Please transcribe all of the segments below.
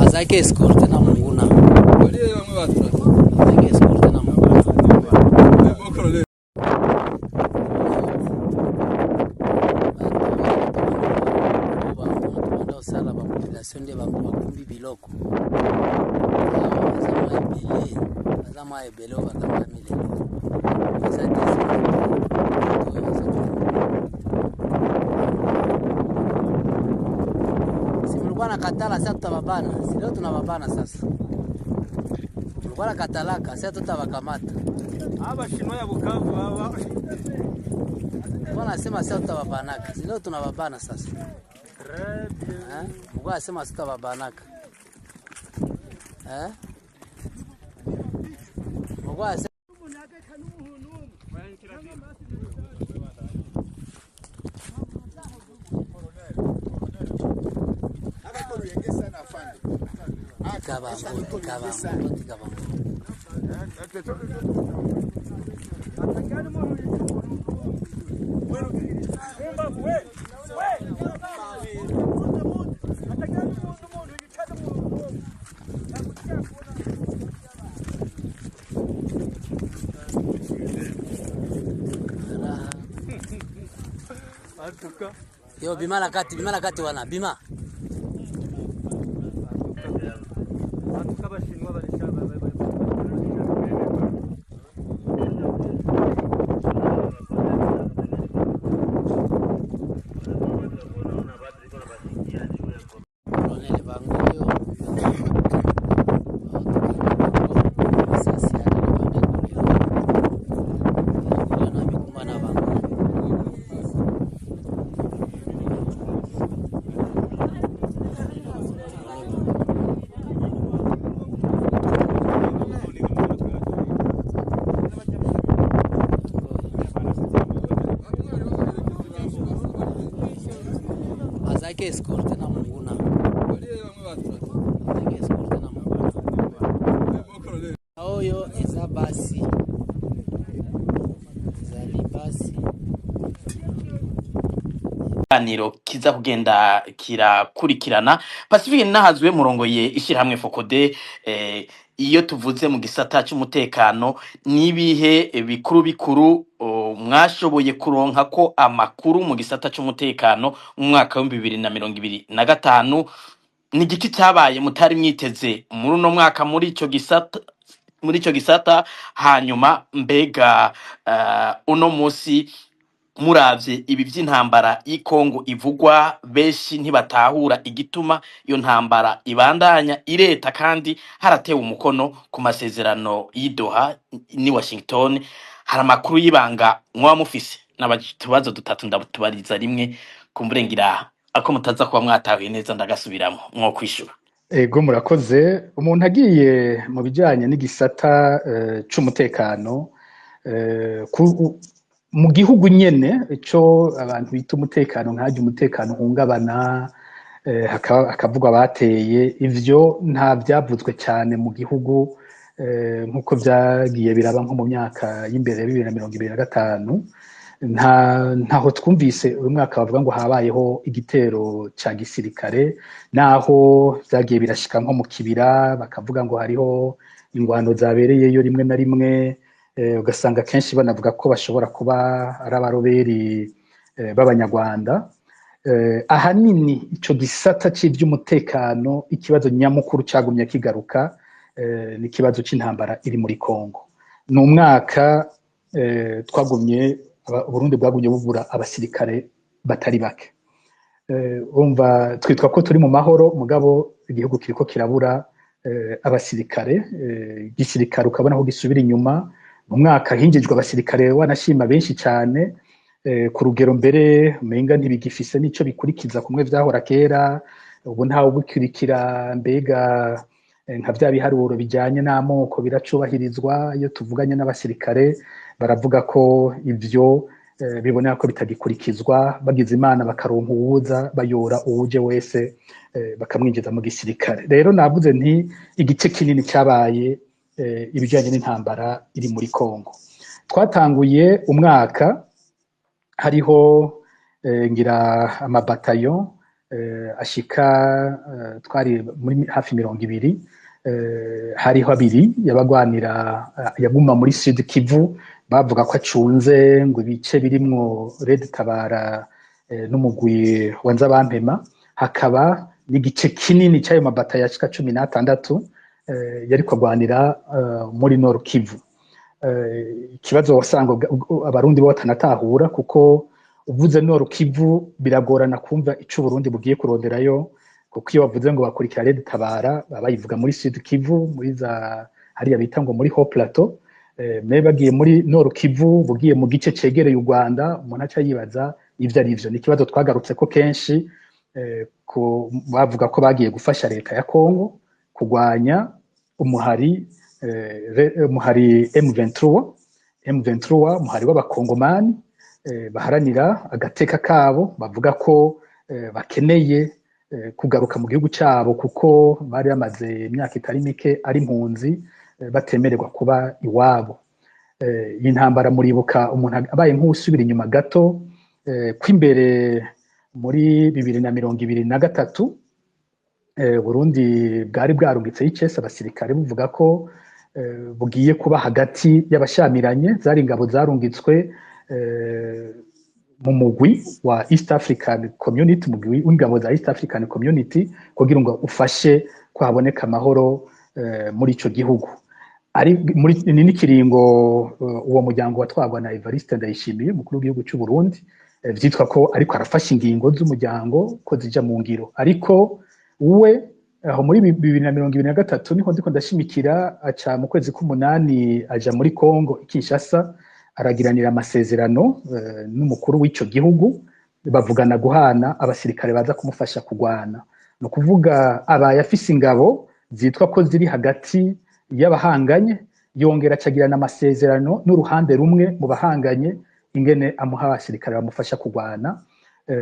Azake escorte na munguna. Azake escorte na munguna. Ndio sala ba population ndio ba makumbi biloko. Azama ebele bazama mile. Tulikuwa na katala sasa tutababana. Si leo tunababana sasa. Tulikuwa na katalaka sasa tutabakamata. Aba shino ya Bukavu aba. Bwana sema sasa tutababanaka. Si leo tunababana sasa. Mbona sema sasa tutababanaka. Mbona yo bimana kati wana bima Azake escorte na munguna. Azake escorte na munguna. Oyo eza basi. Zali basi. Kaniro kiza kugenda kirakurikirana Pacifique nahazwe murongoye ishirahamwe Fokode iyo tuvuze mu gisata cy'umutekano nibihe bikuru mwashoboye kuronka ko amakuru mu gisata cy'umutekano mu mwaka wa 2025 ni giki cyabaye mutari mwiteze muri no mwaka muri ico gisata hanyuma mbega uno musi muravye ibi vy'intambara y'Kongo ivugwa benshi ntibatahura igituma iyo ntambara ibandanya ireta kandi haratewe umukono ku masezerano y'Doha ni Washington hari amakuru y'ibanga mwa mufise n'abatubazo dutatu ndabutubariza rimwe kumburengira ako mutaza kuba mwatahuye neza ndagasubiramo mwo kwishura. Ego murakoze umuntu agiye mu bijanye n'igisata c'umutekano mu gihugu nyene ico abantu bita umutekano nkaje umutekano hungabana hakavugwa bateye ivyo nta byavuzwe cyane mu gihugu nkuko byagiye biraba nko mu myaka y'imbere ya 2025 ntaho twumvise uyu mwaka bavuga ngo habayeho igitero ca gisirikare naho byagiye birashika nko mu kibira bakavuga ngo hariho ingwano zabereyeyo rimwe na rimwe ugasanga kenshi banavuga ko bashobora kuba ari abaroberi b'abanyarwanda ahanini ico gisata cy'ivy'umutekano ikibazo nyamukuru cagumye kigaruka ni kibazo c'intambara iri muri Kongo ni umwaka twagumye Burundi bwagumye buvura abasirikare batari bake umva twitwa ko turi mu mahoro mugabo igihugu kiriko kirabura abasirikare gisirikare ukabona ko gisubira inyuma mu mwaka hinjijwe abasirikare wanashima benshi cyane ku rugero mbere umenga ntibigifise nico bikurikiza kumwe vyahora kera ubu ntawe gukurikira mbega nka bya biharuro bijyanye n'amoko biracubahirizwa. Iyo tuvuganye n'abasirikare baravuga ko ibyo biboneka ko bitagikurikizwa, bagize imana bakaronka uwuza bayora uwuje wese bakamwinjiza mu gisirikare. Rero navuze nti igice kinini cyabaye ibijyanye n'intambara iri muri Kongo. Twatanguye umwaka hariho ngira amabatayo ashika twari muri hafi 200, hariho 2 yabagwanira yaguma muri Sud Kivu, bavuga ko acunze ngo ibice birimwo Red Tabara n'umugwi wa Nzabampema. Hakaba n'igice kinini cy'ayo mabatayo ashika 16 yari kwagwanira muri Nord Kivu. Ikibazo wasanga abarundi bo batanatahura, kuko uvuze Nord Kivu biragorana kumva ico Burundi bugiye kuronderayo, kuko iyo bavuze ngo bakurikira Red Tabara bayivuga muri Sud Kivu, muri za hariya bita ngo muri Haut Plateau. Me bagiye muri Nord Kivu bugiye mu gice cegereye u Rwanda, umuntu aca yibaza ivyo ari vyo. Ni ikibazo twagarutse ko kenshi, bavuga ko bagiye gufasha leta ya Kongo kugwanya umuhari M23, umuhari w'abakongomani baharanira agateka kabo. Bavuga ko bakeneye kugaruka mu gihugu cyabo, kuko bari bamaze imyaka itari mike ari impunzi batemererwa kuba iwabo. Iyi ntambara muribuka umuntu abaye nk'usubira inyuma gato, kw'imbere muri 2023 Burundi bwari bwarungitseho icese abasirikare buvuga ko bugiye kuba hagati y'abashamiranye. Zari ingabo zarungitswe mu mugwi wa East African Community, mugwi w'ingabo za East African Community, kugira ngo ufashe ko haboneka amahoro muri ico gihugu. Ari muri n'ikiringo uwo muryango watwagwa na Evariste Ndayishimiye, mukuru w'igihugu cy'u Burundi, vyitwa ko ariko arafasha ingingo z'umuryango ko zija mu ngiro. Ariko we aho muri 2023 niho ndiko ndashimikira, aca mu kwezi k'umunani aja muri Kongo Kinshasa, aragiranira amasezerano n'umukuru w'ico gihugu, bavugana guhana abasirikare baza kumufasha kugwana. No kuvuga abaye afise ingabo zitwa ko ziri hagati y'abahanganye, yongera acagirana amasezerano n'uruhande rumwe mu bahanganye, ingene amuha abasirikare bamufasha kugwana.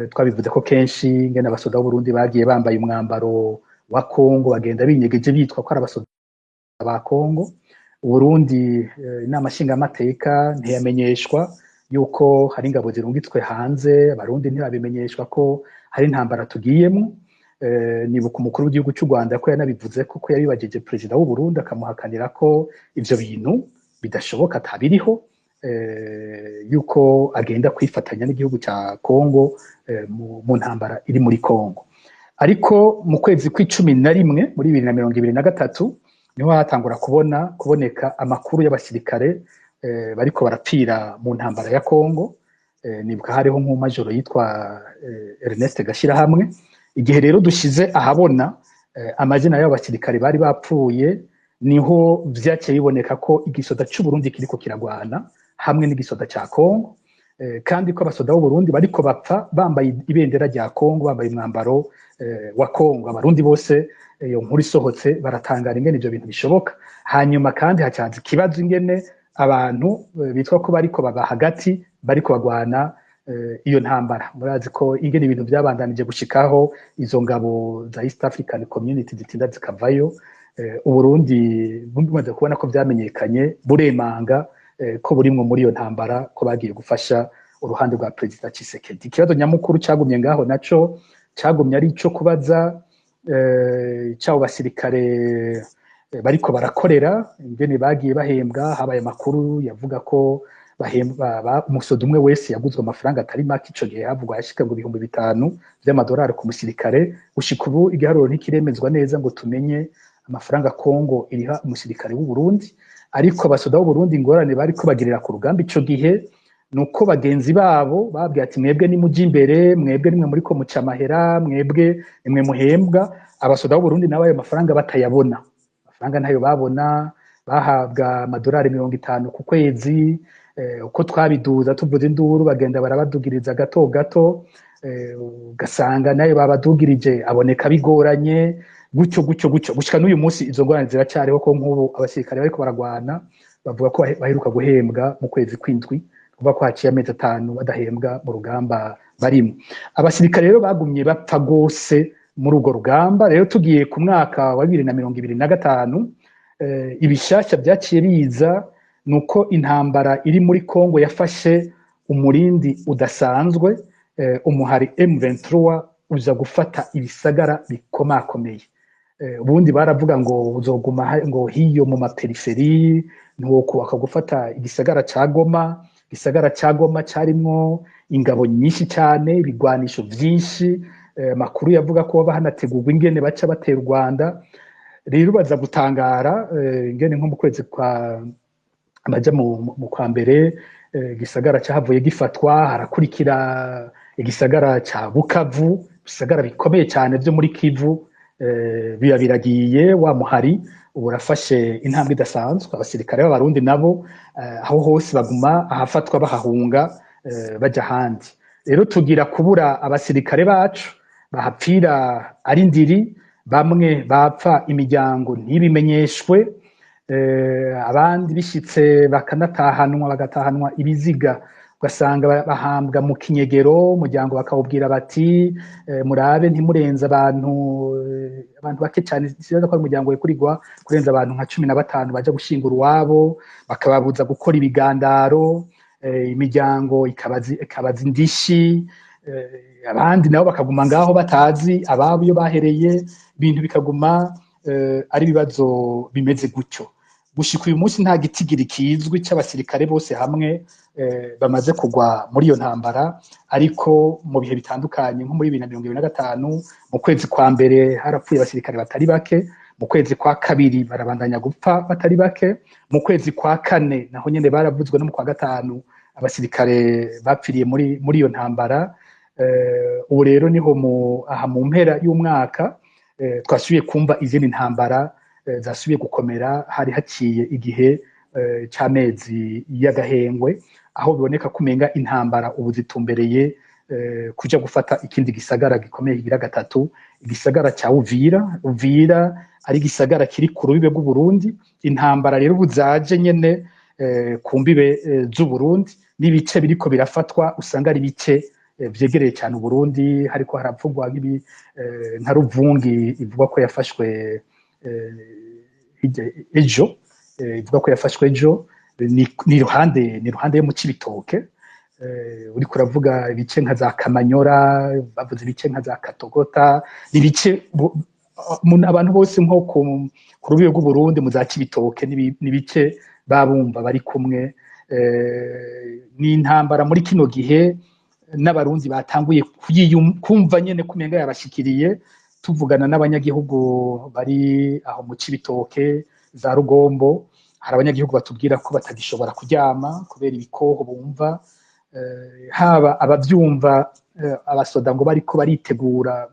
Twabivuze ko kenshi ingene abasoda b'u Burundi bagiye bambaye umwambaro wa Kongo, bagenda binyegeje bitwa ko ari abasoda ba Kongo. Burundi inama nshingamateka ntiyamenyeshwa yuko hari ingabo zirungitswe hanze, abarundi ntibabimenyeshwa ko hari intambara tugiyemo. Nibuka umukuru w'igihugu cy'u Rwanda ko yanabivuze ko yabibagije perezida w'u Burundi, akamuhakanira ko ivyo bintu bidashoboka, atabiriho, yuko agenda kwifatanya n'igihugu cya Kongo mu ntambara iri muri Kongo. Ariko mu kwezi kw'icumi muri 2023 niho hatangura kuboneka amakuru y'abasirikare bariko barapfira mu ntambara ya Kongo. Nibuka hariho nk'umajoro yitwa Ernest Gashirahamwe. Igihe rero dushize ahabona amazina y'abasirikare bari bapfuye, niho vyaciye biboneka ko igisoda cy'u Burundi kiriko kiragwana hamwe n'igisoda cya Kongo, kandi ko abasoda b'u Burundi bariko bapfa bambaye ibendera rya Kongo, bambaye umwambaro wa Kongo. Abarundi bose iyo nkuru isohotse baratangara ingene ivyo bintu bishoboka. Hanyuma kandi hacanze ikibazo ingene abantu bitwa ko bariko baba hagati bariko bagwana iyo ntambara. Murazi ko ingene ibintu byabandanije gushikaho izo ngabo za East African Community zitinda zikavayo. Uburundi bumaze kubona ko vyamenyekanye, buremanga ko burimwo muri iyo ntambara, ko bagiye gufasha uruhande rwa Perezida Tshisekedi. Ikibazo nyamukuru cagumye ngaho naco cagumye ari ico kubaza cyabo basirikare bariko barakorera, ingene bagiye bahembwa. Habaye amakuru yavuga ko bahembwa umusoda umwe wese yaguzwe amafaranga atari make. Ico gihe havugwa yashika ngo 5,000 by'amadolari ku musirikare. Gushika ubu igiharuro ntikiremezwa neza ngo tumenye amafaranga Kongo iriha umusirikare w'u Burundi. Ariko abasoda b'u Burundi ingorane bariko bagirira ku rugamba ico gihe nuko bagenzi babo babwiye ati mwebwe ni muji imbere, mwebwe nimwe muri ko muca amahera, mwebwe nimwe muhembwa. Abasoda b'u Burundi nabo ayo mafaranga batayabona, amafaranga ntayo babona, bahabwa amadolari 50 ku kwezi. Uko twabiduza tuvuze induru bagenda barabadugiriza gato gato, ugasanga nayo babadugirije aboneka bigoranye. gutyo gushika n'uyu munsi izo ngorane ziracyariho ko nk'ubu abasirikare bariko baragwana bavuga ko baheruka guhembwa mu kwezi kw'indwi kuva ko haciye amezi 5 badahembwa mu rugamba barimo. Abasirikare rero bagumye bapfa gose muri urwo rugamba. Rero tugiye ku mwaka wa 2025 ibishasha byaciye biza nuko intambara iri muri Kongo yafashe umurindi udasanzwe, umuhari M23 uza gufata ibisagara bikomakomeye. Ubundi baravuga ngo uzoguma ngo hiyo mu maperiferi nuko bakagufata igisagara ca Goma. Igisagara ca Goma carimwo ingabo nyinshi cyane, ibigwanisho vyinshi, makuru yavuga ko bahanategurwa ingene baca batera u Rwanda. Rero baza gutangara ingene nko mu kwezi kwa amaja mu kwa mbere igisagara cyahavuye gifatwa, harakurikira igisagara ca Bukavu, bisagara bikomeye cyane byo muri Kivu biba biragiye. Wa muhari urafashe intambwe idasanzwe. Abasirikare b'abarundi nabo aho hose baguma ahafatwa bahahunga baja handi. Rero tugira kubura abasirikare bacu bahapfira ari ndiri, bamwe bapfa imiryango ntibimenyeshwe, abandi bishitse bagatahanwa ibiziga, ugasanga bahambwa mu kinyegero, umuryango bakawubwira bati murabe ntimurenza abantu bake cyane, sibaza ko umuryango wekurirwa kurenza abantu nka 15 baje gushingura uwabo, bakababuza gukora ibigandaro, imiryango ikabaza indishi, abandi nabo bakaguma ngaho batazi ababo iyo bahereye, ibintu bikaguma ari bibazo bimeze gutyo. Gushika uyu munsi nta gitigiri kizwi cy'abasirikare bose hamwe bamaze kugwa muri iyo ntambara, ariko mu bihe bitandukanye nko muri 2025 mu kwezi kwa mbere harapfuye abasirikare batari bake, mu kwezi kwa kabiri barabandanya gupfa batari bake, mu kwezi kwa kane naho nyene baravuzwe, no mu kwa gatanu abasirikare bapfiriye muri iyo ntambara. Ubu rero niho mu mpera y'umwaka twasubiye kumva izindi ntambara zasubiye gukomera. Hari haciye igihe c'amezi y'agahengwe aho biboneka kumenga intambara ubu zitumbereye kuja gufata ikindi gisagara gikomeye kigira gatatu, igisagara ca Uvira ari gisagara kiri ku rubibe rw'u Burundi. Intambara rero buzaje nyene ku mbibe z'u Burundi, n'ibice biriko birafatwa usanga ari bice vyegereye cyane u Burundi. Hariko haravugwa nka Ruvungi ivuga ko yafashwe ejo, ivuga ko yafashwe ejo, ni ruhande yo mu Cibitoke. Uri kuravuga ibice nka za Kamanyora, bavuze ibice nka za Katogota, ibice abantu bose nko ku rubibe rw'u Burundi mu za Cibitoke n'ibice babumva bari kumwe. Ni intambara muri kino gihe n'abarundi batanguye kumva nyene kumenga yabashikiriye. Tuvugana n'abanyagihugu bari aho mu Cibitoke za Rugombo, hari abanyagihugu batubwira ko batagishobora kuryama kubera ibikoho bumva, haba abavyumva abasoda ngo bariko baritegura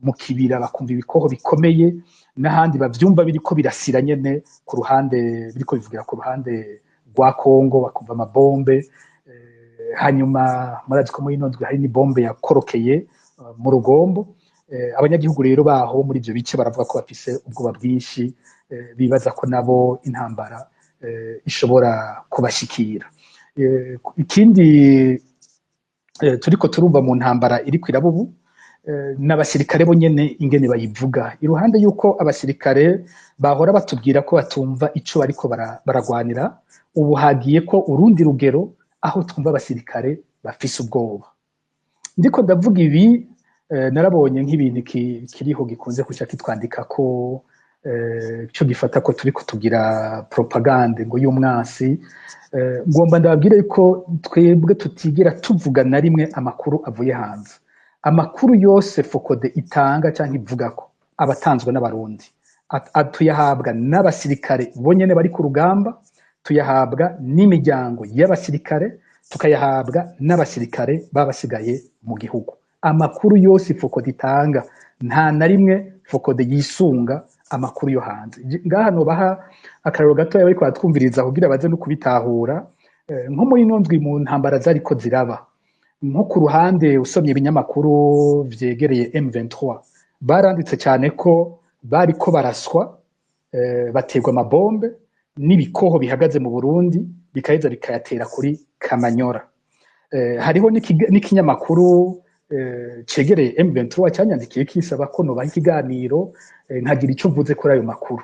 mu kibira bakumva ibikoho bikomeye, n'ahandi bavyumva biriko birasira nyene ku ruhande, biriko bivugira ku ruhande rwa Kongo, bakumva amabombe. Hanyuma murazi ko muri ino ndwi hari n'ibombe yakorokeye mu Rugombo. Abanyagihugu rero baho muri ivyo bice baravuga ko bafise ubwoba bwinshi, bibaza ko nabo intambara ishobora kubashikira. Ikindi turiko turumva mu ntambara iri kwirabubu n'abasirikare bo nyene ingene bayivuga, iruhande yuko abasirikare bahora batubwira ko batumva ico bariko baragwanira, ubu hagiye ko urundi rugero aho twumva abasirikare bafise ubwoba. Ndiko ndavuga ibi narabonye nk'ibintu kiriho gikunze kuca kitwandika ko cyo gifata ko turi kutugira propagande ngo y'umwansi. Ngomba ndababwire ko twebwe tutigira tuvuga na rimwe amakuru avuye hanze. Amakuru yose Fokode itanga cyangwa ivuga ko abatanzwe n'abarundi, tuyahabwa n'abasirikare bonyene bari ku rugamba, tuyahabwa n'imiryango y'abasirikare, tukayahabwa n'abasirikare babasigaye mu gihugu. Amakuru yose Fokode itanga nta na rimwe Fokode yisunga amakuru yo hanze. Ngaha no baha akarero gato bariko batwumviriza kugira baze no kubitahura. Nko muri ino ndwi mu ntambara zariko ziraba, nko ku ruhande usomye ibinyamakuru vyegereye M23 baranditse cyane ko bariko baraswa baterwa amabombe n'ibikoho bihagaze mu Burundi bikaheza bikayatera kuri Kamanyora. Hariho n'ikinyamakuru cegereye M23 cyanyandikiye kisaba ko nobaha ikiganiro nkagira icyo mvuze kuri ayo makuru.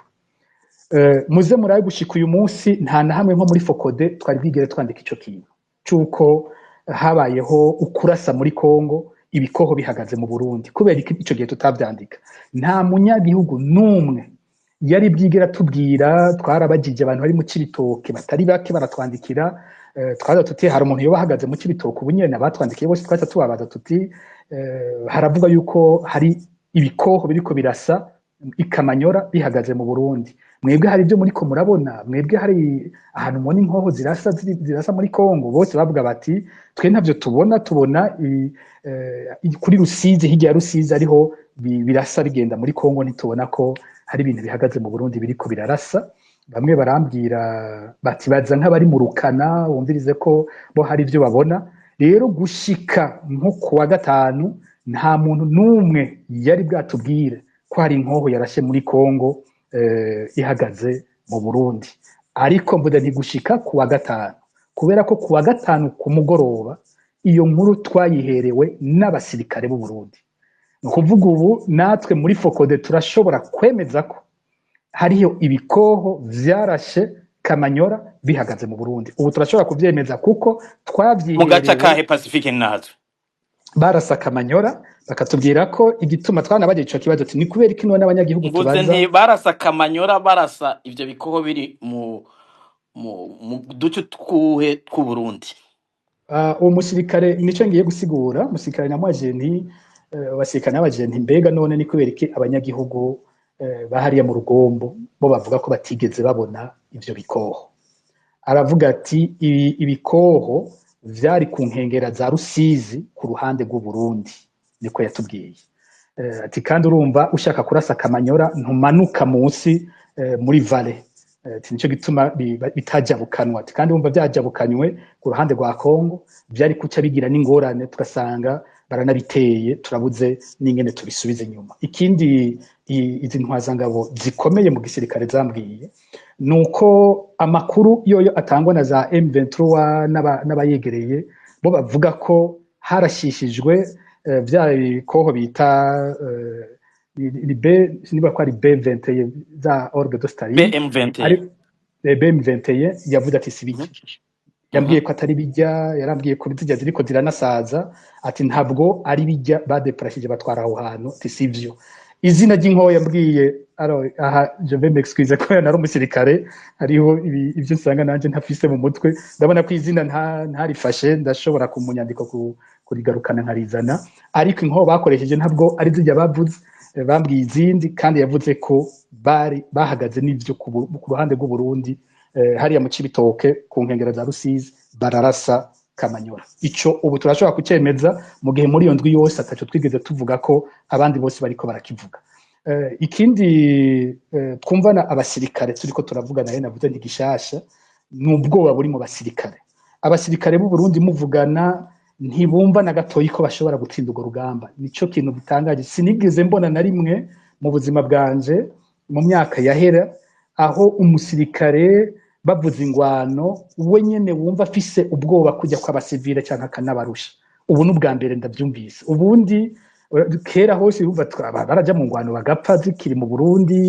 Muze muraye gushika uyu munsi nta na hamwe nko muri Focode twari bwigere twandika ico kintu cuko habayeho ukurasa muri Kongo ibikoho bihagaze mu Burundi kubera ico gihe tutavyandika. Nta munyagihugu numwe yari bwigera tubwira, twarabagije abantu bari mu Cibitoke batari bake baratwandikira, twaza tuti hari umuntu yobahagaze mu Cibitoke ubunyene abatwandikiye bose twaza tubabaza tuti haravuga yuko hari ibikoho biriko birasa ikamanyora bihagaze mu Burundi. Mwebwe hari ibyo muriko murabona, mwebwe hari ahantu mubona inkoho zirasa muri Kongo. Bose bavuga bati twe ntavyo tubona kuri Rusizi, hirya ya Rusizi ariho birasa bigenda muri Kongo, ntitubona ko hari ibintu bihagaze mu Burundi biriko birarasa. Bamwe barambwira bati baza nk'abari mu Rukana wumvirize ko bo hari ibyo babona. Rero gushika nko kuwa gatanu nta muntu numwe yari bwatubwire ko hari inkoho yarashe muri Kongo ihagaze mu Burundi. Ariko mvuga ntigushika kuwa gatanu kubera ko kuwa gatanu ku mugoroba iyo nkuru twayiherewe n'abasirikare b'u Burundi. Ni ukuvuga ubu natwe muri Focode turashobora kwemeza ko hariyo ibikoho vyarashe Kamanyora bihagaze mu Burundi. Ubu turashobora kuvyemeza kuko twavyiherewe mu gace kahe Pacifique natwe barasa Kamanyora bakatubwira ko igituma twanabaje ico kibazo ati ni kubera iki none abanyagihugu tubaza nti barasa Kamanyora barasa ivyo bikoho biri mu duce twuhe tw'u Burundi. Uwo musirikare nico ngiye gusigura. Musirikare namwaje nti abasirikare nabaje nti mbega none ni kubera iki abanyagihugu bahariya mu Rugombo bo bavuga ko batigeze babona ivyo bikoho. Aravuga ati ibikoho vyari ku nkengera za Rusizi ku ruhande rw'u Burundi, niko yatubwiye. Ati kandi urumva ushaka kurasa Kamanyora ntumanuka munsi muri vale. Ati nico gituma bitajabukanwa. Ati kandi urumva byajabukanywe ku ruhande rwa Kongo byari kuca bigira n'ingorane tugasanga baranabiteye turabuze n'ingene tubisubize inyuma. Ikindi izi ntwazangabo zikomeye mu gisirikare zambwiye nuko amakuru yoyo atangwa na za M23 n'abayegereye bo bavuga ko harashishijwe vya bikoho bita niba ko ari B21 za Orgue de Staline BM21 yavuze ati sibiki. Yambwiye ko atari bijya, yarambwiye ko bizijya ziriko ziranasaza, ati ntabwo ari bijya badeprashije batwara aho hantu, ati sivyo. Izina ry'inkoho yambwiye aha je vais m'excuser ko nari umusirikare, hariho ivyo nsanga nanje ntafise mu mutwe, ndabona ko izina ntarifashe, ndashobora kumunyandiko kurigarukana nkarizana, ariko inkoho bakoresheje ntabwo ari zijya bavuze, bambwiye izindi kandi yavuze ko bari bahagaze n'ivyo ku ruhande rw'u Burundi hariya mu Cibitoke ku nkengera za Rusizi bararasa Kamanyora. Ico ubu turashobora kucemeza mu gihe muri iyo ndwi yose ataco twigeze tuvuga ko abandi bose bariko barakivuga. Ikindi twumvana abasirikare turiko turavugana naye navuze nti gishasha n'ubwoba buri mu basirikare. Abasirikare b'u Burundi muvugana ntibumva na gatoyi ko bashobora gutsinda urwo rugamba. Nico kintu gitangaje sinigeze mbona na rimwe mu buzima bwanje mu myaka yahera aho umusirikare bavuze ingwano we nyene wumva afise ubwoba kujya kw'abasivile cyangwa akanabarusha. Ubu n'ubwa mbere ndavyumvise. Ubundi kera hose bumva baraja mu ngwano bagapfa zikiri mu Burundi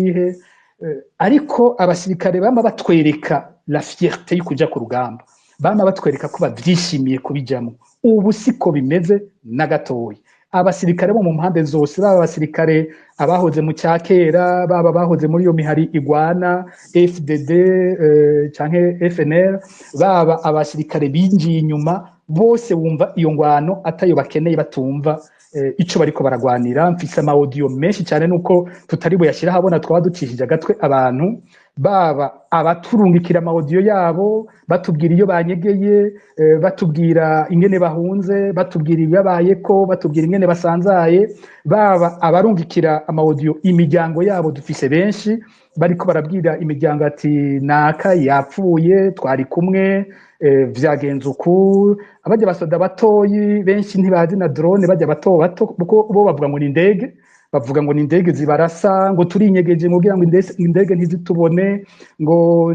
ariko abasirikare bama batwereka la fierté yo kuja ku rugamba, bama batwereka ko bavyishimiye kubijamo. Ubu siko bimeze na gatoyi. Abasirikare bo mu mpande zose, baba abasirikare abahoze mu cyakera, baba bahoze muri iyo mihari igwana FDD canke FNL, baba abasirikare binjiye inyuma, bose wumva iyo ngwano atayo bakeneye, batumva ico bariko baragwanira. Mfise ama audio menshi cyane nuko tutari buyashira habona twaducishije agatwe abantu, baba abaturungikira ama audio yabo batubwira iyo banyegeye, batubwira ingene bahunze, batubwira ibibayeko, batubwira ingene basanzaye, baba abarungikira ama audio imiryango yabo. Dufise benshi bariko barabwira imiryango ati naka yapfuye, twari kumwe, vyagenze uku. Abajya basoda batoyi benshi ntibazi na drone, bajya bato kuko bo bavuga ngo ni indege, bavuga ngo ni indege zibarasa ngo turinyegeje kugira ngo indege ntizitubone ngo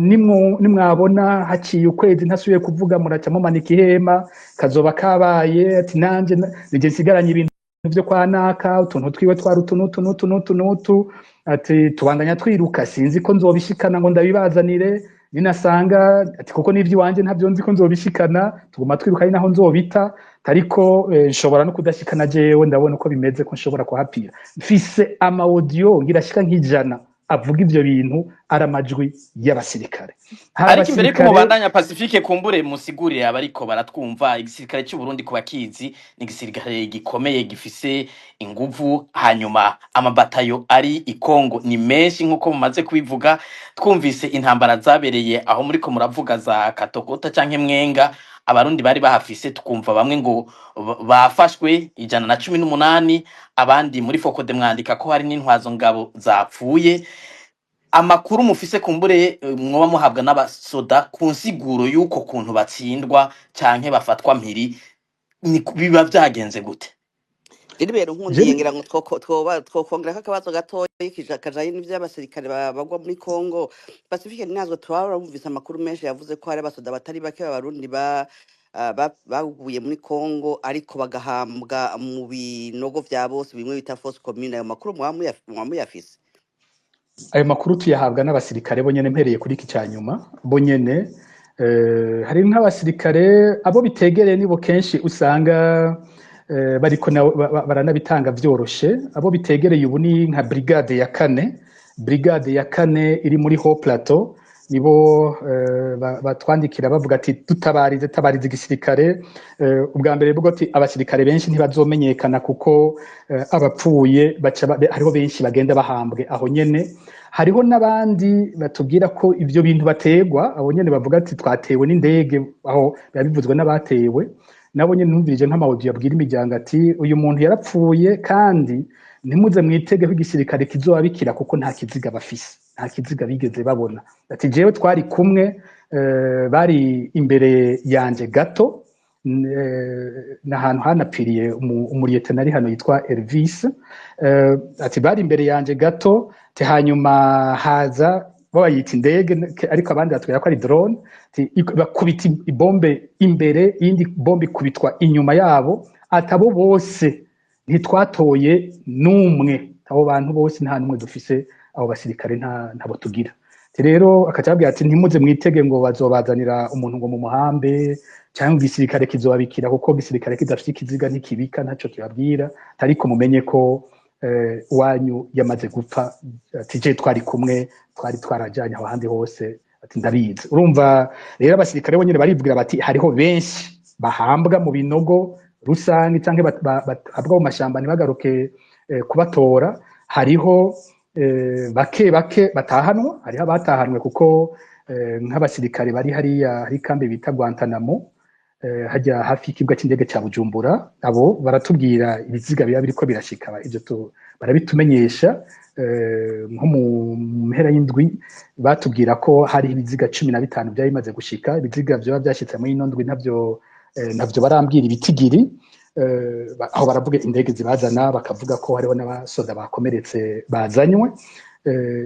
nimwabona haciye ukwezi ntasubiye kuvuga muraca mumanika ihema kazoba kabaye ati nanje nije nsigaranye ibintu vyo kwa naka utuntu twiwe twari utu ati tubandanya twiruka sinzi ko nzobishikana ngo ndabibazanire ninasanga ati kuko n'ivyo wanje ntavyo nzi ko nzobishikana tuguma twiruka ari naho nzobita ariko nshobora no kudashikana jewe ndabona uko bimeze ko nshobora kuhapira mfise ama audio ngirashika nk'ijana avuga ivyo bintu ari amajwi y'abasirikare ariko imbere ko mubandanya Pacifique kumbure musigurire abariko baratwumva igisirikare cy'u Burundi ku bakizi ni igisirikare gikomeye gifise inguvu hanyuma amabatayo ari ikongo ni menshi nkuko mumaze kubivuga twumvise intambara zabereye aho muri ko muravuga za Katogota canke Mwenga abarundi bari bahafise tukumva bamwe ngo bafashwe 118 abandi muri Fokode mwandika ko hari n'intwazo ngabo zapfuye amakuru mufise kumbure mwoba muhabwa n'abasoda ku nsiguro y'uko kuntu batsindwa canke bafatwa mpiri biba vyagenze gute Ribero nkundiye ngira ngo twokongera akabazo gatoya kajaye n'ivy'abasirikare bagwa muri Kongo Pacifique nazwe twabumvise amakuru menshi yavuze ko hari abasoda batari bake b'abarundi baguye muri Kongo ariko bagahambwa mu binogo vya bose bimwe bita fosse commune ayo makuru mwamuyafise ayo makuru tuyahabwa n'abasirikare bonyene mpereye kuri iki cyanyuma bonyene hari nk'abasirikare abo bitegereye nibo kenshi usanga bariko baranabitanga vyoroshe abo bitegereye ubu ni nka brigade ya kane iri muri Haut Plateau nibo batwandikira bavuga ati tabarize igisirikare ubwa mbere bwo ati abasirikare benshi ntibazomenyekana kuko abapfuye hariho benshi bagenda bahambwe aho nyene hariho nabandi batubwira ko ivyo bintu bategwa abo nyene bavuga ati twatewe n'indege aho yabivuzwe n'abatewe nabo nyene numvirije nk'amawodi yabwira imiryango ati uyu muntu yarapfuye kandi ntimuze mwitege ko igisirikare kizobabikira kuko nta kiziga bafise nta kiziga bigeze babona ati jewe twari kumwe bari imbere yanje gato n'ahantu hanapfiriye umuriyetenari hano yitwa Elvis ati bari imbere yanje gato ati hanyuma haza bayita indege ariko abandi batwera ko ari drone bakubita ibombe imbere iyindi bombe kubitwa inyuma yabo atabo bose ntitwatoye numwe abo bantu bose nta numwe dufise abo basirikare ntabo tugira rero akacabwira ati ntimuze mwitege ngo bazobazanira umuntu ngo mu muhambe cyangwa igisirikare kizobabikira kuko igisirikare kidafite ikiziga ntikibika ntaco kibabwira ariko mumenye ko wanyu yamaze gupfa ati je twari kumwe twari twarajanye aho handi hose ati ndabizi urumva rero abasirikare bonyene barivugira bati hariho benshi bahambwa mu binogo rusange canke abwa mu mashamba ntibagaruke kubatora hariho bake batahanwa hariho abatahanwe kuko nk'abasirikare bari hariya hari kambi bita Guantanamo hajya hafi y'ikibuga cy'indege cya Bujumbura abo baratubwira ibiziga biba biriko birashika ivyo barabitumenyesha nko mu mpera y'indwi batubwira ko hari ibiziga 15 byari bimaze gushika ibiziga byo byashitse muri ino ndwi navyo barambwira ibitigiri aho baravuga indege zibazana bakavuga ko hariho n'abasoda bakomeretse bazanywe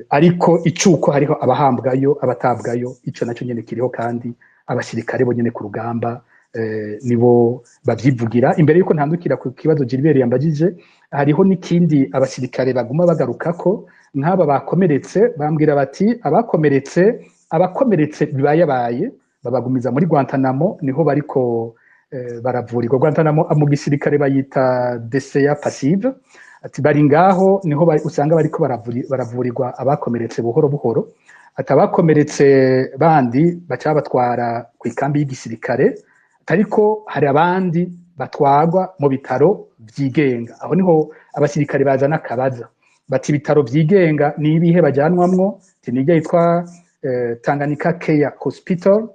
ariko icuko hariho abahambwayo abatabwayo ico naco nyene kiriho kandi abasirikare bonyene ku rugamba nibo bavyivugira imbere yuko ntandukira ku kibazo Gilbert yambagije hariho n'ikindi abasirikare baguma bagarukako nk'aba bakomeretse bambwira bati abakomeretse bibaye babagumiza muri Guantanamo niho bariko baravurirwa Guantanamo mu gisirikare bayita DCA passive ati bari ngaho niho usanga bariko baravurirwa abakomeretse buhoro buhoro atabakomeretse bandi baca batwara ku ikambi y'igisirikare ariko hari abandi batwagwa mu bitaro vyigenga aho niho abasirikare bazana kabaza bati bitaro vyigenga ni ibihe bajyanwamwo tinijya yitwa Tanganyika Care Hospital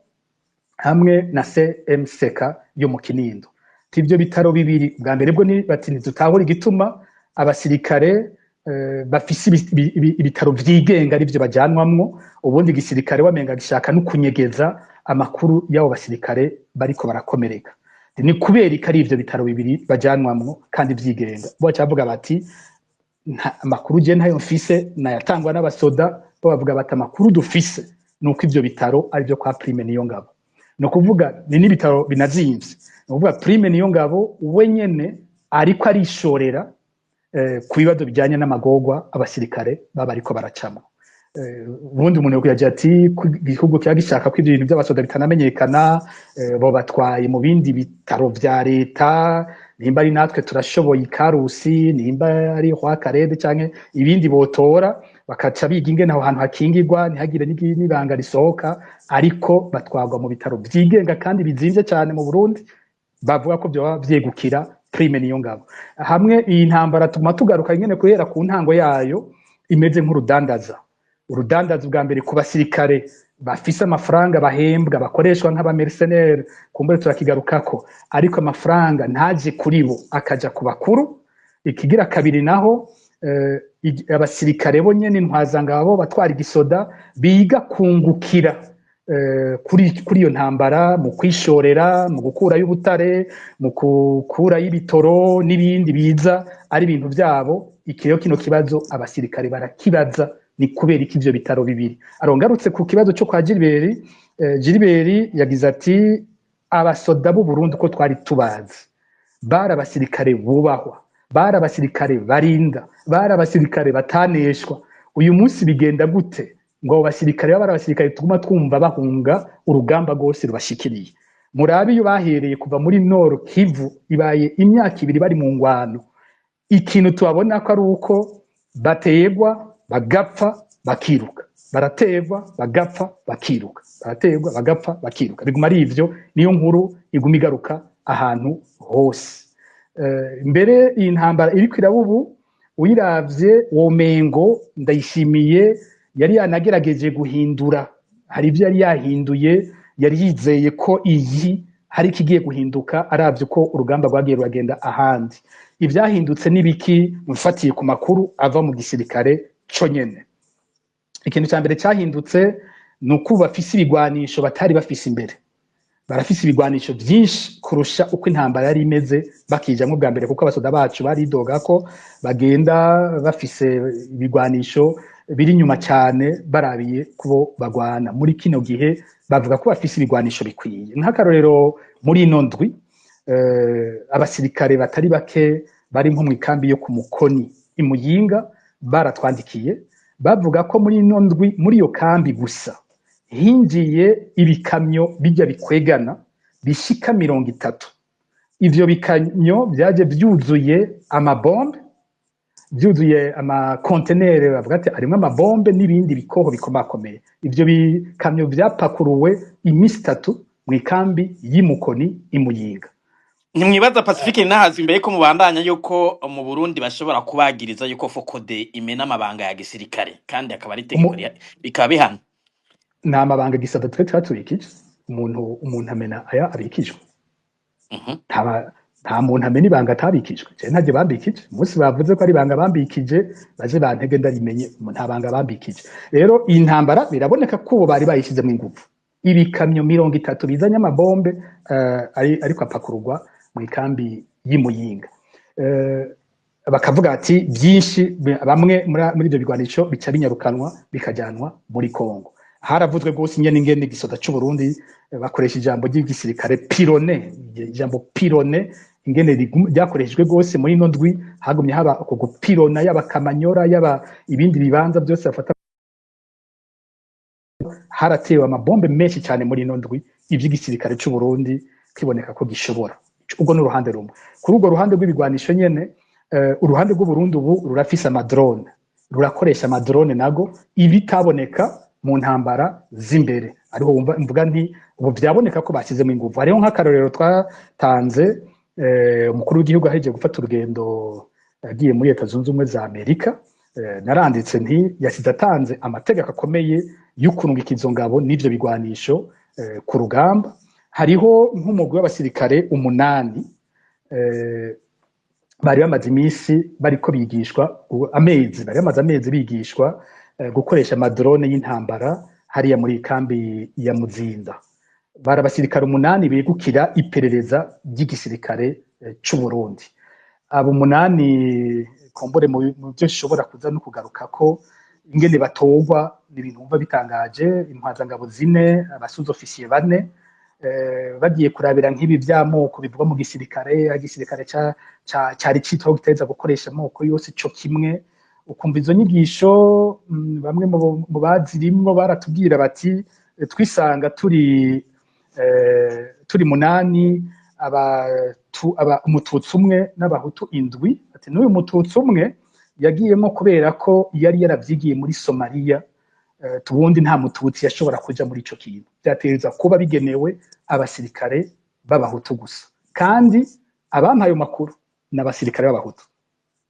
hamwe na CMCK yo mu Kinindo tivyo bitaro bibiri bwa mbere bwo ni bati ntitutahura igituma abasirikare bafise ibitaro vyigenga arivyo bajyanwamwo ubundi gisirikare wamenga gishaka no kunyegeza amakuru y'abo basirikare bariko barakomereka ni kubera ikari ivyo bitaro bibiri bajyanwamwo kandi vyigenga bo cyavuga bati amakuru je ntayo mfise nayatangwa n'abasoda bo bavuga bati amakuru dufise nuko ivyo bitaro ari byo kwa Prime Niyongabo no kuvuga ni n'ibitaro binazimvye no kuvuga Prime Niyongabo we nyene ariko arishorera ku bibazo bijyanye n'amagorwa abasirikare baba ariko baracamo ubundi umuntu yagiye ati igihugu kiba gishaka ko ibintu by'abasoda bitanamenyekana bo batwaye mu bindi bitaro vya leta nimba ari natwe turashoboye ikarusi nimba ari kwa Karede canke ibindi botora bakaca biga ingene aho hantu hakingirwa ntihagire n'ibanga risohoka ariko batwagwa mu bitaro vyigenga kandi bizimvye cyane mu Burundi bavuga ko byo vyegukira Prime Niyongabo hamwe iyi ntambara tuma tugaruka nyene kuhera ku ntango yayo imeze nk'urudandaza bwa mbere ku basirikare bafise amafaranga bahembwa bakoreshwa nk'aba mercenaires kumbure turakigarukako ariko amafaranga ntaje kuri bo akaja ku bakuru ikigira kabiri naho abasirikare bo nyene ntwazangabo batwara igisoda biga kungukira kuri iyo ntambara mu kwishorera mu gukura y'ubutare mu gukura y'ibitoro n'ibindi biza ari ibintu byabo kino kibazo abasirikare barakibaza ni kubera iki ivyo bitaro bibiri arongarutse ku kibazo cyo kwa Gilbert yagize ati abasoda b'u Burundi ko twari tubazi bari abasirikare bubahwa bari abasirikare barinda bari abasirikare bataneshwa uyu munsi bigenda gute ngo abasirikare bari abasirikare tuguma twumva bahunga urugamba rwose rubashikiriye murabi yo bahereye kuva muri Nord Kivu ibaye imyaka ibiri bari mu ngwano ikintu tubabona ko ari uko bategwa bagapfa bakiruka barategwa bagapfa bakiruka barategwa bagapfa bakiruka biguma ari ivyo niyo nkuru iguma igaruka ahantu hose mbere iyi ntambara iri kwirabubu uyiravye womengo Ndayishimiye yari yanagerageje guhindura hari ivyo yari yahinduye yari yizeye ko iyi hari kigiye guhinduka aravye ko urugamba rwagiye ruragenda ahandi ivyahindutse nibiki mufatiye ku makuru ava mu gisirikare co nyene ikintu cya mbere cyahindutse nuko bafise ibigwanisho batari bafise imbere barafise ibigwanisho byinshi kurusha uko intambara yari imeze bakijamwe bwa mbere kuko abasoda bacu baridoga ko bagenda bafise ibigwanisho biri nyuma cyane barabiye kubo bagwana muri kino gihe bavuga ko bafise ibigwanisho bikwiye nk'akarorero muri ino ndwi abasirikare batari bake bari nko mu ikambi yo ku Mukoni imuyinga baratwandikiye bavuga ko muri ino ndwi muri iyo kambi gusa hinjiye ibikamyo bijya bikwegana bishika 30 ivyo bikamyo byaje byuzuye amabombe byuzuye amakontenere bavuga ati arimo amabombe n'ibindi bikoho bikomakomeye ivyo bikamyo byapakuruwe imisi 3 mu ikambi y'Imukoni imuyinga Nimwibaza Pacifique nahazi imbere ko mubandanya yuko mu Burundi bashobora kubagiriza yuko Fokode imena amabanga ya gisirikare kandi akaba ari tegeko bikaba bihana nta mabanga gisata twe twatubikije umuntu amena aya abikijwe nta muntu amena ibanga atabikijwe je ntaje bambikije umunsi bavuze ko ari ibanga bambikije baje bantege ndarimenye nta banga bambikije rero iyi ntambara biraboneka ko ubu bari bayishize mu ngufu ibikamyo 30 bizanye amabombe ariko apakururwa mu ikambi y'Imuyinga bakavuga ati byinshi bamwe muri ibyo bigwanisho bica binyarukanwa bikajyanwa muri Kongo haravuzwe gose ingene gisoda cy'u Burundi bakoresha ijambo ry'igisirikare pirone ijambo pirone ingene ryakoreshejwe gose muri ino ndwi hagumye haba uko gupirona y'abakamanyora yaba ibindi bibanza byose bafata haratewe amabombe menshi cyane muri ino ndwi ivy'igisirikare cy'u Burundi kwiboneka ko gishobora ubwo n'uruhande rumwe kuri ubwo ruhande rw'ibigwanisho nyene uruhande rw'u Burundi ubu rurafise amadrone rurakoresha amadrone nago ibitaboneka mu ntambara z'imbere ariho wumva mvuga nti ubu byaboneka ko bashyize mu ingufu hariho nk'akarorero twatanze umukuru w'igihugu aheje gufata urugendo yagiye muri Leta Zunze Ubumwe za Amerika naranditse nti yasize atanze amategeko akomeye y'ukunungika izo ngabo n'ivyo bigwanisho ku rugamba hariho nk'umugwi w'abasirikare 8 bari bamaze iminsi bariko bigishwa bari bamaze amezi bigishwa gukoresha amadrone y'intambara hariya muri kambi ya Muzinda bari abasirikare 8 begukira iperereza ry'igisirikare cy'u Burundi abo 8 kombore mu byo shobora kuza no kugaruka ko ingene batogwa n'ibintu umva bitangaje intwazangabo 4 abasuzofisiye 4 bagiye kurabira nk'ibi by'amoko bivugwa mu gisirikare cyari citwa guteza gukoresha amoko yose cyo kimwe ukumva izo nyigisho bamwe mu bazirimwo baratubwira bati twisanga turi 8 umututsi umwe n'abahutu 7 ati n'uyu mututsi umwe yagiyemo kubera ko yari yaravyigiye muri Somalia tubundi nta mututsi yashobora kuja muri ico kintu byatereza kuba bigenewe abasirikare b'abahutu gusa kandi abampaye makuru n'abasirikare b'abahutu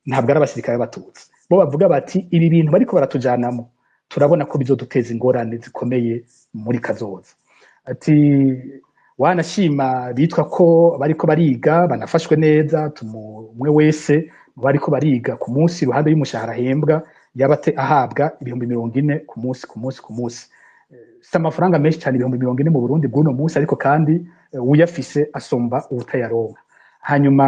ntabwo ari abasirikare b'abatutsi bo bavuga bati ibi bintu bariko baratujanamo turabona ko bizoduteza ingorane zikomeye muri kazoza ati wanashima bitwa ko bariko bariga banafashwe neza tumwe wese bariko bariga ku munsi ruhande y'umushahara hembwa yabate ahabwa 40 ku munsi si amafaranga menshi cyane 40 mu Burundi bw'uno munsi ariko kandi uyafise asomba ubutayaronka hanyuma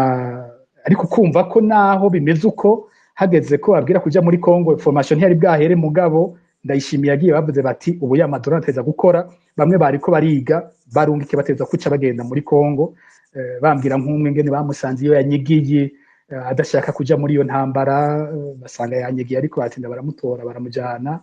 ariko kumva ko naho bimeze uko hageze ko babwira kuja muri Congo formation ntiyari bwahere mugabo ndayishimiye yagiye bavuze bati ubu ya madrone ateza gukora bamwe bariko bariga barungike bateza kuca bagenda muri Congo bambwira nk'umwe ngene bamusanze iyo yanyigiye adashaka kuja muri iyo ntambara basanga yanyigiye ariko batinda baramutora baramujana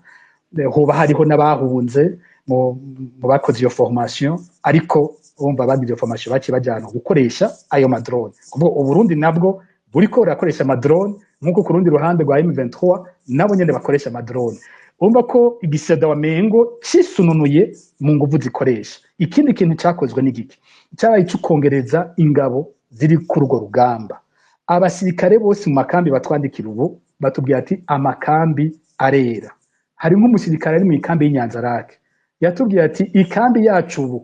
hoba hariho n'abahunze mu bakoze iyo formation ariko urumva bagize iyo formation baki bajana gukoresha ayo madrone kuko uburundi nabwo buriko burakoresha madrone nkuko ku rundi ruhande rwa M23 nabo nyene bakoresha madrone urumva ko igiseda wa Mengo cisununuye mu nguvu zikoresha ikindi kintu cyakozwe n'igiki cyabaye cyukongereza ingabo ziri ku rugo rugamba abasirikare bose mu makambi batwandikira ubu batubwiye ati amakambi arera hari nk'umusirikare ari mu ikambi y'Inyanzarake yatubwiye ati ikambi yacu ubu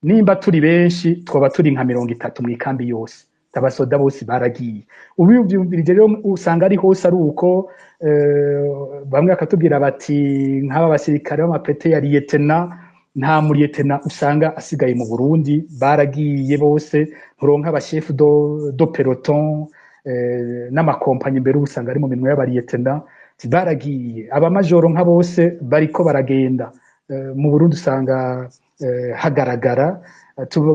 nimba turi benshi twaba turi nka 30 mu ikambi yose abasoda bose baragiye ubu byumvirije rero usanga ari hose ari uko bamwe akatubwira bati nk'aba basirikare b'amapete ya lieutenant nta muri lieutenant usanga asigaye mu Burundi baragiye bose nturonka aba chef do peloton n'amakompanyi mbere usanga ari mu minwe y'abalieutenant baragiye aba majoro nka bose bariko baragenda mu Burundi usanga hagaragara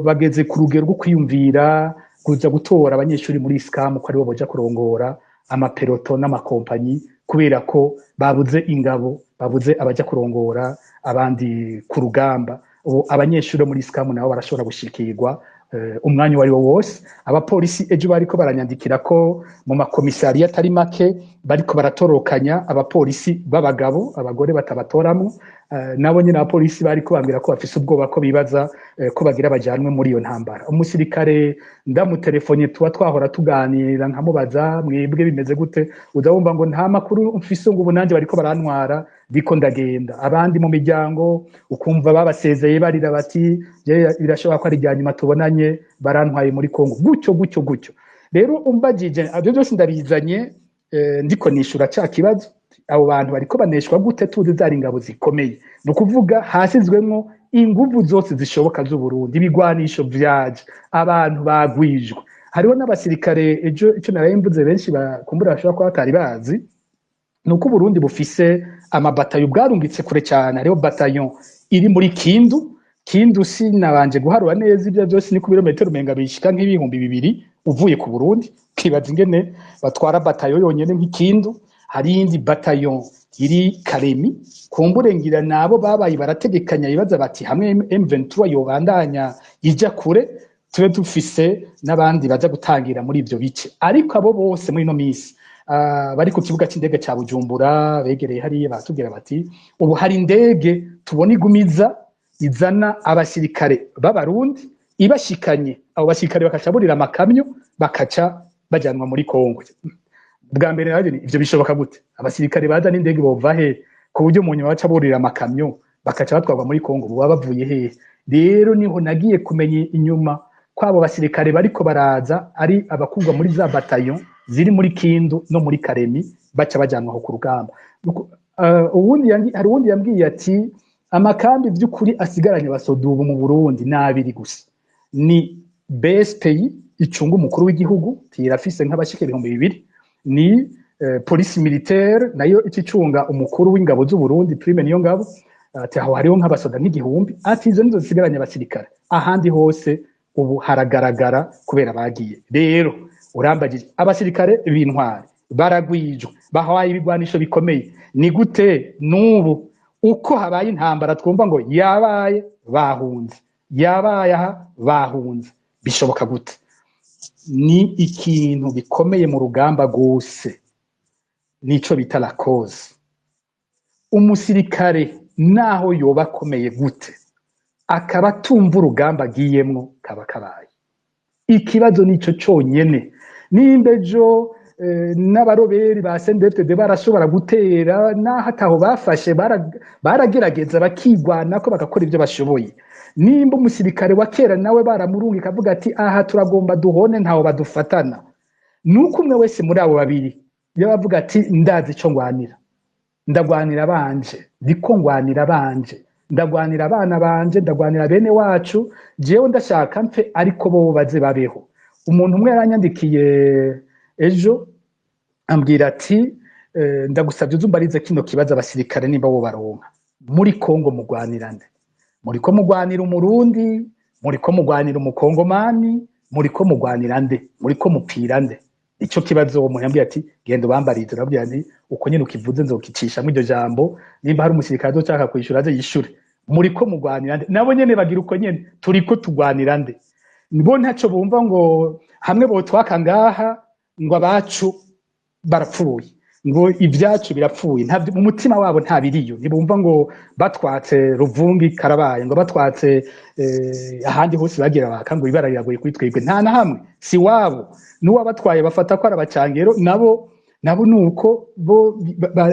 bageze ku rugero rwo kwiyumvira kuza gutora abanyeshuri muri ISCAM ko aribo boja kurongora amapeloto n'amakompanyi kubera ko babuze ingabo babuze abaja kurongora abandi ku rugamba abanyeshuri muri ISCAM nabo barashobora gushikirwa umwanya wari wo wose abapolisi ejo bariko baranyandikira ko mu makomisariya atari make bariko baratorokanya abapolisi b'abagabo abagore batabatoramo nabo nyine abapolisi bariko bambwira ko bafise ubwoba ko bibaza ko bagira bajanwe muri iyo ntambara umusirikare ndamutelefone tuba twahora tuganira nkamubaza mwebwe bimeze gute udabumva ngo nta makuru mfise ngo ubu nanje bariko barantwara biko ndagenda abandi mu miryango ukumva babasezeye barira bati birashobora ko ari ryanyuma tubonanye barantwaye muri Kongo gutyo rero umbagije abyo byose ndabizanye ndiko nishura ca kibazo abo bantu bariko baneshwa gute tuzi zari ingabo zikomeye no kuvuga hasizwemo inguvu zose zishoboka z'u Burundi ibigwanisho vyaje abantu bagwijwe hariho n'abasirikare ejo ico narayimvuze benshi bakumbura bashobora ko batari bazi nuko Burundi bufise amabatayo bwarungitse kure cyane hariho bataillon iri muri Kindu sinabanje guharura neza ibyo byose ni ku birometero menga bishika nk'ibihumbi 2 uvuye ku Burundi kibaza ingene batwara batayo yonyene nk'Kindu hari indi bataillon iri Karemi kumburengira nabo babaye barategekanya ibibaza bati hamwe M23 yobandanya ija kure tube dufise n'abandi baza gutangira muri ivyo bice ariko abo bose muri no misi bari ku kibuga c'indege ca Bujumbura begereye hariye batubwira bati ubu hari indege tubona igumiza izana abasirikare b'abarundi ibashikanye abo basirikare bakacaburira amakamyo bakaca bajanwa muri Kongo bwa mbere rero ivyo bishoboka gute abasirikare baza n'indege bova he ku buryo mu nyuma baca burira amakamyo bakaca batwarwa muri Kongo baba bavuye he rero niho nagiye kumenya inyuma kwabo basirikare bariko baraza ari abakugwa muri za bataillon ziri muri Kindu no muri Karemi baca bajanwa ku rugamba hari uwundi yambwiye ati amakambi by'ukuri asigaranye abasodubu mu Burundi n'abiri gusa ni BSPI icunga umukuru w'igihugu tirafise nk'abashike 200 ni polisi militaire nayo ikicunga umukuru w'ingabo z'u Burundi Prime niyo ngabo ati aho hariho nk'abasoda nk'igihumbi ati izo nizo zisigaranye abasirikare ahandi hose ubu haragaragara kubera bagiye rero urambagije abasirikare b'intwari baragwijwe bahaye ibigwanisho bikomeye ni gute n'ubu uko habaye intambara twumva ngo yabaye bahunze yabaye aha bahunze bishoboka gute ni ikintu gikomeye mu rugamba gose nico bita la cause umusirikare naho yoba akomeye gute akaba atumva urugamba agiyemwo kaba kabaye ikibazo nico conyene nimbejo n'abaroberi ba CNDD barashobora gutera naho ataho bafashe baragerageza bakigwana ko bagakora ibyo bashoboye nimba umusirikare wa kera nawe baramurunga kavuga ati aha turagomba duhone ntaho badufatana nuko umwe wese muri abo babiri yabavuga ati ndazi ico ngwanira ndagwanira banje ndiko ngwanira banje ndagwanira abana banje ndagwanira bene wacu jewe ndashaka mfe ariko bo baze babeho umuntu umwe yaranyandikiye ejo ambwira ati ndagusabye uzumbarize kino kibazo abasirikare nimba bo baronka muri Kongo mugwanirande muriko mugwanira umurundi muriko mugwanira umukongomani muriko mugwanirande muriko mupirande ico kibazo umuntu yambwiye ati genda ubambarize urabwira nti uko nyine ukivuze nzokicisha mu iryo jambo nimba hari umusirikare azoshaka kwishura aze yishure muriko mugwanirande nabo nyene bagira uko nyene turiko tugwanirande nibo ntaco bumva ngo hamwe botwaka ngaha ngo abacu barapfuye ngo ibyacu birapfuye mu mutima wabo nta biriyo ntibumva ngo batwatse Ruvungi karabaye ngo batwatse ahandi hose bagira baka ngo ibara riragoye kwitwebwe nta na hamwe si wabo nuwa batwaye bafata ko arabacangero nabo nuko bo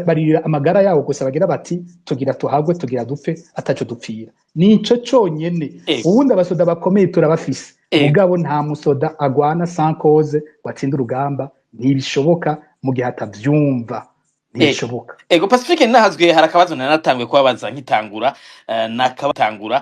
barira amagara yabo gusa bagira bati tugira tuhagwe tugira dupfe ataco dupfira nico conyene ubundi abasoda bakomeye turabafise mugabo nta musoda agwana sans cause watsinda urugamba ntibishoboka mu gihe atavyumva ntibishoboka ego Pacifique nahazwe harakabazo nanatangwe kubabaza nkitangura nakabatangura